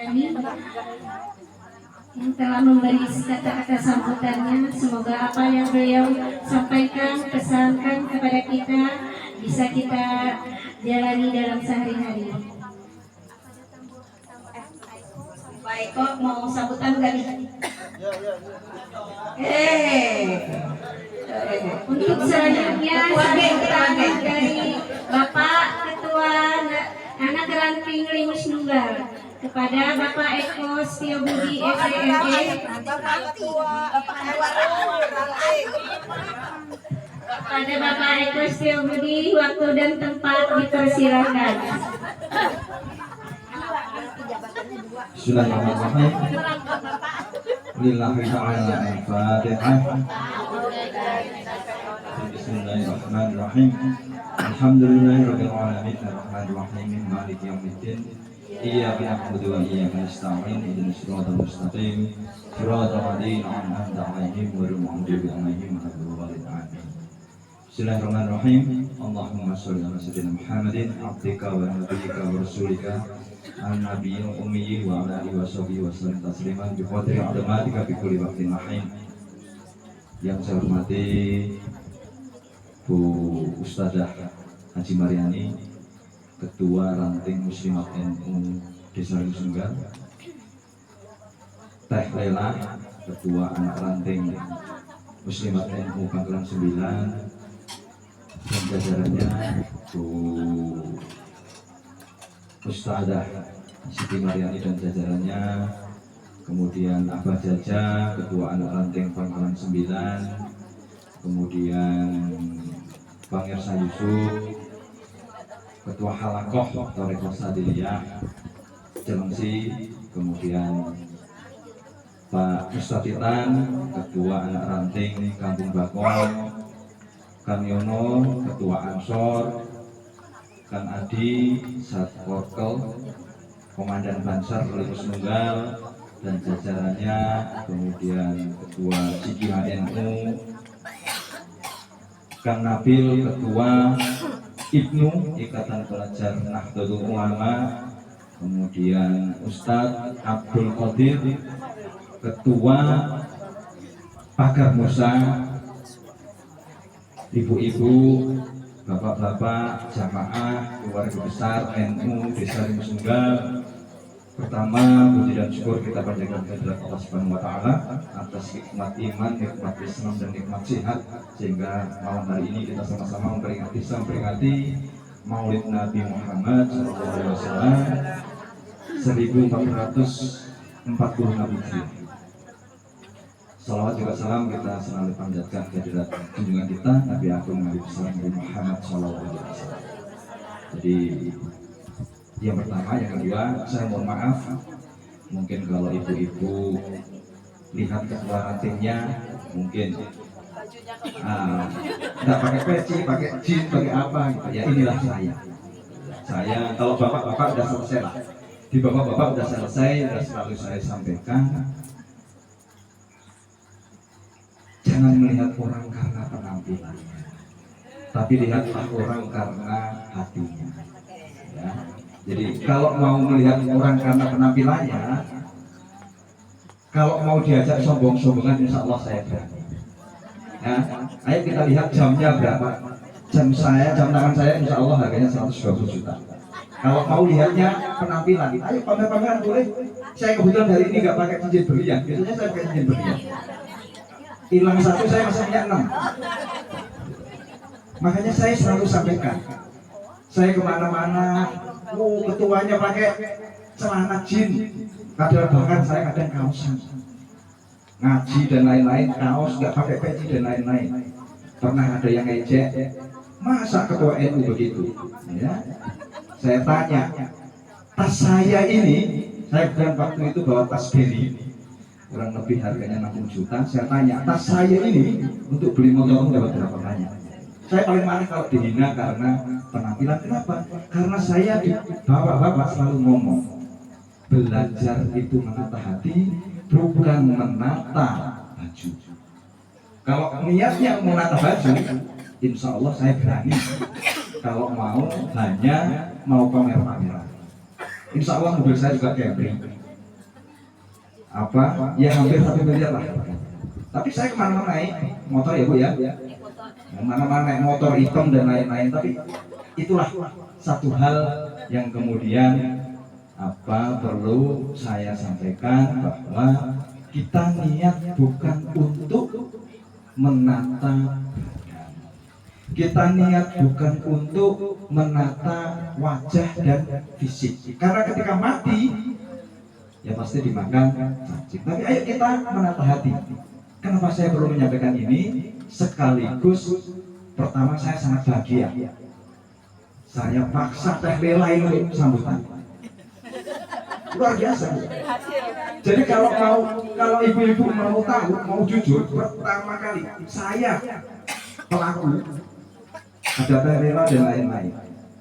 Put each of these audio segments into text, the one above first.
Ini yang telah memberi kata-kata sambutannya. Semoga apa yang beliau sampaikan, pesankan kepada kita bisa kita jalani dalam sehari-hari. Baik, kok mau sambutan gak nih? Untuk selanjutnya sambutan dari Bapak Ketua Anak Ranting Limus Nunggal kepada Bapak Eko Setiobudi SME. Kepada Bapak Eko Setiobudi, waktu dan tempat dipersilakan. Bismillahirrahmanirrahim. Lillahi ta'ala al-Fatihah. Bismillahirrahmanirrahim. Alhamdulillahirabbil alamin arrahmanir rahim maliki yaumiddin. Iyyaka na'budu wa iyyaka nasta'in ihdinas siratal mustaqim siratal ladzina an'amta 'alaihim ghairil maghdubi 'alaihim waladdallin. Bismillahirrahmanirrahim. Allahumma shalli ala sayyidina Muhammadin abdika wa nabiyyika wa rasulika an-nabiyil ummi wa ala alihi washabihi wasallam tasliman bi qadri 'azamatika fi kulli waqtin mahim. Yang saya hormati Bu Ustadzah Haji Mariani, Ketua Ranting Muslimat NU Desa Limus Nunggal, Teh Lela, Ketua Anak Ranting Muslimat NU Pangkalan 9, dan jajarannya Bu Ustadzah Siti Mariani dan jajarannya, kemudian Abah Jaja, Ketua Anak Ranting Pangkalan 9, kemudian Bang Irsa Yusuf, Ketua Halakoh Torekoh Sadiliyah Jelengsi, kemudian Pak Mustafitan, Ketua Anak Ranting Kampung Bakong, Kang Yono, Ketua Ansor, Kang Adi, Satporkel, Komandan Bansar Limus Nunggal dan jajarannya, kemudian Ketua CGHNU, Kang Nabil, Ketua Ibnu Ikatan Pelajar Nahdlatul Ulama, kemudian Ustadz Abdul Qadir, Ketua Pagar Musa, ibu-ibu, bapak-bapak, jamaah, keluarga besar NU Desa Limus Nunggal. Pertama, puji dan syukur kita panjatkan kehadirat Allah Subhanahu wa Ta'ala atas nikmat iman, nikmat Islam, dan nikmat sehat, sehingga malam hari ini kita sama-sama memperingati Maulid Nabi Muhammad SAW 1446 Hijriah. Salawat juga salam kita selalu panjatkan kehadirat junjungan kita Nabi Agung Nabi besar Nabi Muhammad SAW. Jadi yang pertama, yang kedua, saya mohon maaf mungkin kalau ibu-ibu lihat ketua rantingnya mungkin nggak pakai peci, pakai jin, pakai apa gitu. Ya inilah saya kalau bapak-bapak udah selesai lah, di bapak-bapak udah selesai, udah selalu saya sampaikan, jangan melihat orang karena penampilannya, tapi lihatlah orang karena hatinya, ya. Jadi kalau mau melihat orang karena penampilannya, kalau mau diajak sombong-sombongan, insya Allah saya berani. Ya, ayo kita lihat jamnya berapa. Jam tangan saya insya Allah harganya 120 juta. Kalau mau lihatnya penampilan, ayo pamer-pameran boleh. Saya kebetulan hari ini nggak pakai cincin berlian, biasanya saya pakai cincin berlian. Hilang satu, saya masih punya 6. Makanya saya selalu sampaikan, saya kemana-mana, ketuanya pakai celana jin, kadang bahkan saya kadang kaosan, ngaji dan lain-lain, kaos nggak pakai peci dan lain-lain. Pernah ada yang ngejek, masa ketua NU begitu? Ya, saya tanya, tas saya ini, saya bukan waktu itu bawa tas Berry, kurang lebih harganya 60 juta. Saya tanya, tas saya ini untuk beli motor dapat berapa banyak? Saya paling marah kalau dihina karena penampilan. Kenapa? Karena saya di bapak-bapak selalu ngomong, belajar itu menata hati, bukan menata baju. Kalau niatnya menata baju, insya Allah saya berani. Kalau mau hanya mau pamer-pameran, insya Allah mobil saya juga Camry. apa ya hampir 1 miliar lah. Tapi saya kemana-mana naik motor ya Bu ya, kemana-mana naik motor hitam dan lain-lain. Tapi itulah satu hal yang kemudian apa perlu saya sampaikan, bahwa kita niat bukan untuk menata, kita niat bukan untuk menata wajah dan fisik, karena ketika mati ya pasti dimakan cacing. Tapi ayo kita menata hati. Kenapa saya perlu menyampaikan ini? Sekaligus pertama saya sangat bahagia, saya paksa Teh Lela ini sambutan luar biasa. Jadi kalau ibu-ibu mau tahu, mau jujur, pertama kali saya pelaku ada Teh Lela dan lain-lain.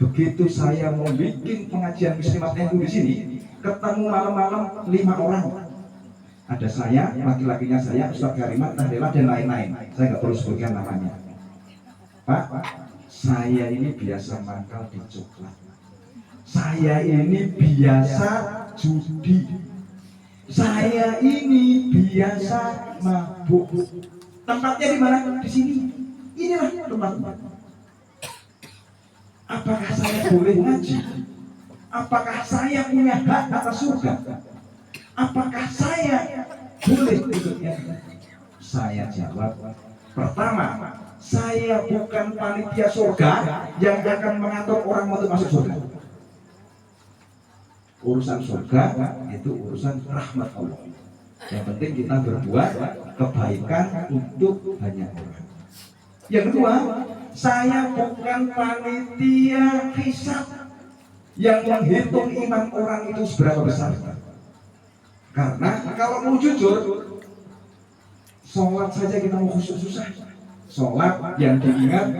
Begitu saya mau bikin pengajian Muslimat NU di sini, ketemu malam-malam 5 orang. Ada saya, laki-lakinya saya, Ustaz Karimat, Teh Lela dan lain-lain. Saya nggak perlu sebutkan namanya. Pak, saya ini biasa mangkal di coklat. Saya ini biasa judi. Saya ini biasa mabuk. Tempatnya di mana? Di sini. Inilah tempatnya. Apakah saya boleh ngaji? Apakah saya punya hak atas surga? Apakah saya boleh ikutnya? Saya jawab, pertama, saya bukan panitia surga yang akan mengatur orang untuk masuk surga. Urusan surga itu urusan rahmat Allah. Yang penting kita berbuat kebaikan untuk banyak orang. Yang kedua, saya bukan panitia hisab yang menghitung iman orang itu seberapa besar. Karena kalau mau jujur, sholat saja kita mau khusyuk susah. Sholat yang diingat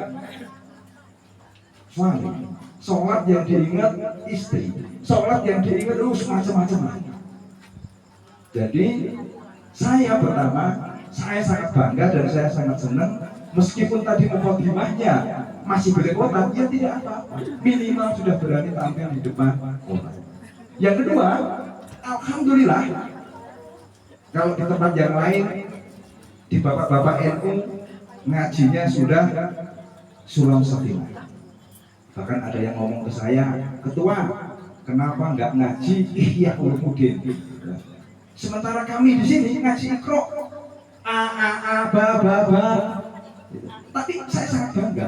suami, sholat yang diingat istri, sholat yang diingat macam-macam. Jadi saya pertama, saya sangat bangga dan saya sangat senang, meskipun tadi mukadimahnya masih belepotan, ya tidak apa-apa, minimal sudah berani tampil di depan orang. Yang kedua, alhamdulillah, kalau di tempat yang lain, di bapak-bapak NU ngajinya sudah sulam sakinah. Bahkan ada yang ngomong ke saya, ketua, kenapa nggak ngaji Ihya Ulumuddin? Sementara kami di sini ngaji Iqra, a ba. Tapi saya sangat bangga,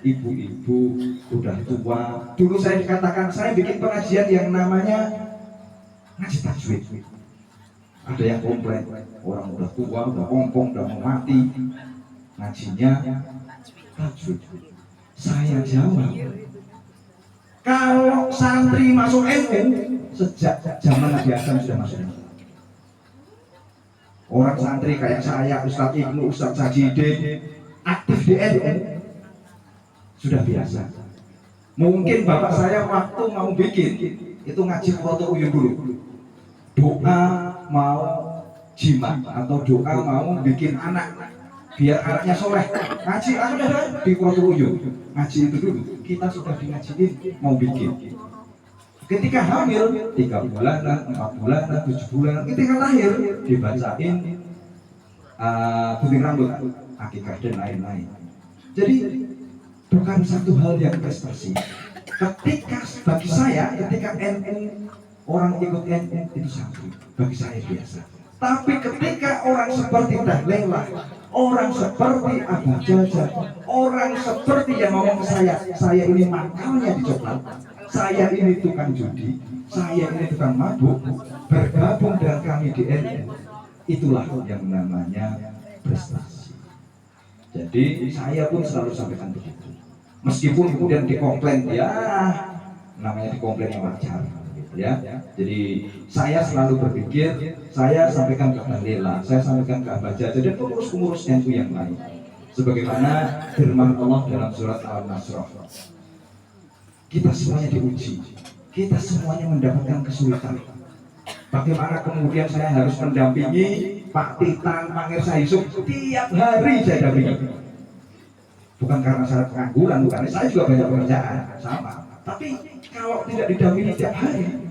ibu-ibu udah tua. Dulu saya dikatakan saya bikin pengajian yang namanya ngaji tajwid. Ada yang komplain, orang udah tua, udah ompong, udah mau mati, ngajinya tajwid. Saya jawab, kalau santri masuk NU sejak zaman Nabi Adam sudah masuk. Orang santri kayak saya, Ustadz Ibnu, Ustadz Sajidin, aktif di NU sudah biasa. Mungkin bapak saya waktu mau bikin itu ngaji foto uyun dulu, doa mau jimat atau doa mau bikin anak biar anaknya soleh, ngaji ada di foto uyun, ngaji itu dulu. Kita sudah ngajiin mau bikin. Ketika hamil 3 bulanan, 4 bulanan, 7 bulanan, ketika lahir dibacain gunting rambut, akikah dan lain-lain. Jadi bukan satu hal yang prestasi. Ketika bagi saya, ketika NU orang ikut NU itu santri, bagi saya biasa. Tapi ketika orang seperti Teh Lela, orang seperti Abah Jaja, orang seperti yang ngomong ke saya ini mangkalnya di coklat, saya ini tukang judi, saya ini tukang mabuk, bergabung dengan kami di NU, itulah yang namanya prestasi. Jadi saya pun selalu sampaikan begitu. Meskipun kemudian dikomplain, ya namanya dikomplain yang wajar, gitu ya. Jadi saya selalu berpikir, saya sampaikan ke Teh Lela, saya sampaikan ke Abah Jaja dan pengurus-pengurus NU yang lain. Sebagaimana firman Allah dalam surat Al-Nasr, kita semuanya diuji, kita semuanya mendapatkan kesulitan. Bagaimana kemudian saya harus mendampingi Pak Titan, Pak Ngersa Yusuf, tiap hari saya dampingi. Bukan karena saya pengangguran, bukan, saya juga banyak pekerjaan, sama. Tapi kalau tidak didampingi tiap hari,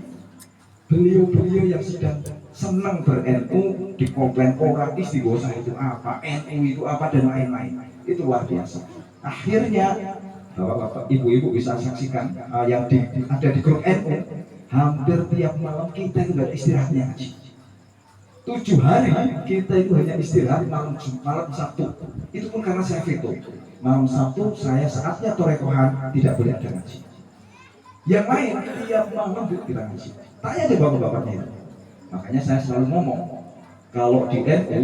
beliau-beliau yang sedang senang ber-NU di komplain orang istighosah itu apa, NU itu apa dan lain-lain. Itu luar biasa. Akhirnya bapak-bapak, ibu-ibu bisa saksikan yang ada di grup NU, hampir tiap malam kita itu nggak istirahatnya ngaji. 7 hari kita itu hanya istirahat malam Sabtu. Itu pun karena saya veto. Malam Sabtu saya saatnya torekohan, tidak boleh ada ngaji. Yang lain tiap malam kita ngaji. Tanya deh bapak-bapaknya itu. Makanya saya selalu ngomong, kalau di NU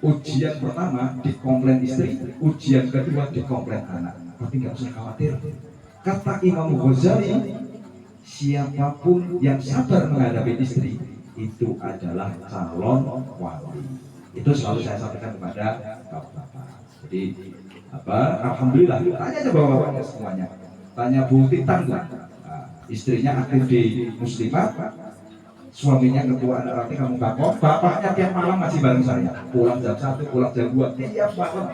ujian pertama dikomplain istri, ujian kedua dikomplain anak. Tapi nggak usah khawatir. Kata Imam Ghazali, siapapun yang sabar menghadapi istri itu adalah calon wali. Itu selalu saya sampaikan kepada bapak-bapak. Jadi alhamdulillah. Tanya aja bapak-bapaknya semuanya. Tanya Bu Titan, istrinya aktif di Muslimat, suaminya ketua anak ranting kamu bakok, bapaknya tiap malam masih bareng saya, pulang jam 1, pulang jam 2, tiap malam,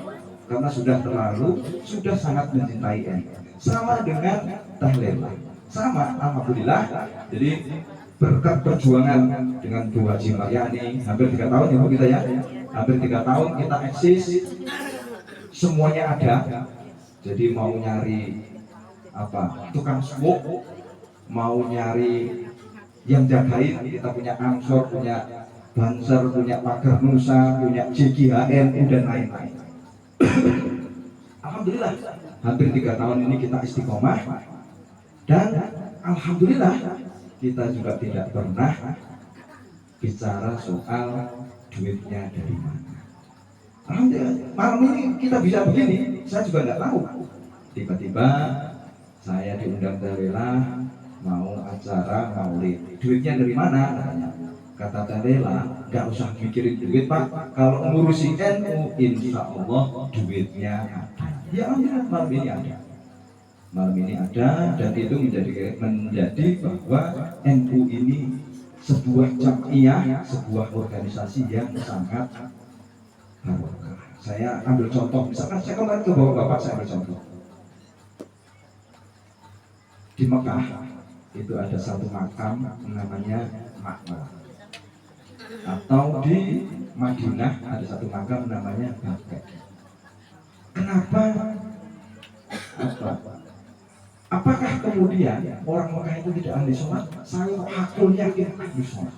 karena sudah sangat mencintai NU. Sama dengan Tahlela, sama alhamdulillah. Jadi berkat perjuangan dengan Bu Haji Maryani, hampir 3 tahun ya Bu kita ya, hampir 3 tahun kita eksis, semuanya ada. Jadi mau nyari tukang smoke, mau nyari yang jagain, kita punya Ansor, punya Banser, punya Pagar Nusa, punya JGHN dan lain-lain. Alhamdulillah hampir 3 tahun ini kita istiqomah, dan alhamdulillah kita juga tidak pernah bicara soal duitnya dari mana. Alhamdulillah malam ini kita bisa begini, saya juga nggak tahu. Tiba-tiba saya diundang Tahlela mau acara maulid, duitnya dari mana katanya. Kata Tahlela, nggak usah mikirin duit Pak, kalau ngurusi NU insya Allah duitnya ada. Ya alhamdulillah malam ini ada. Malam ini ada, dan itu menjadi bahwa NU ini sebuah jamiah, sebuah organisasi yang sangat barokah. Saya ambil contoh, misalkan saya kemarin ke bapak-bapak, saya ambil contoh. Di Mekah itu ada satu makam namanya Makmur, atau di Madinah ada satu makam namanya Baqi'. Kenapa? Apakah kemudian orang Mekah itu tidak ahli sholat? Saya hakul yakin ahli sholat.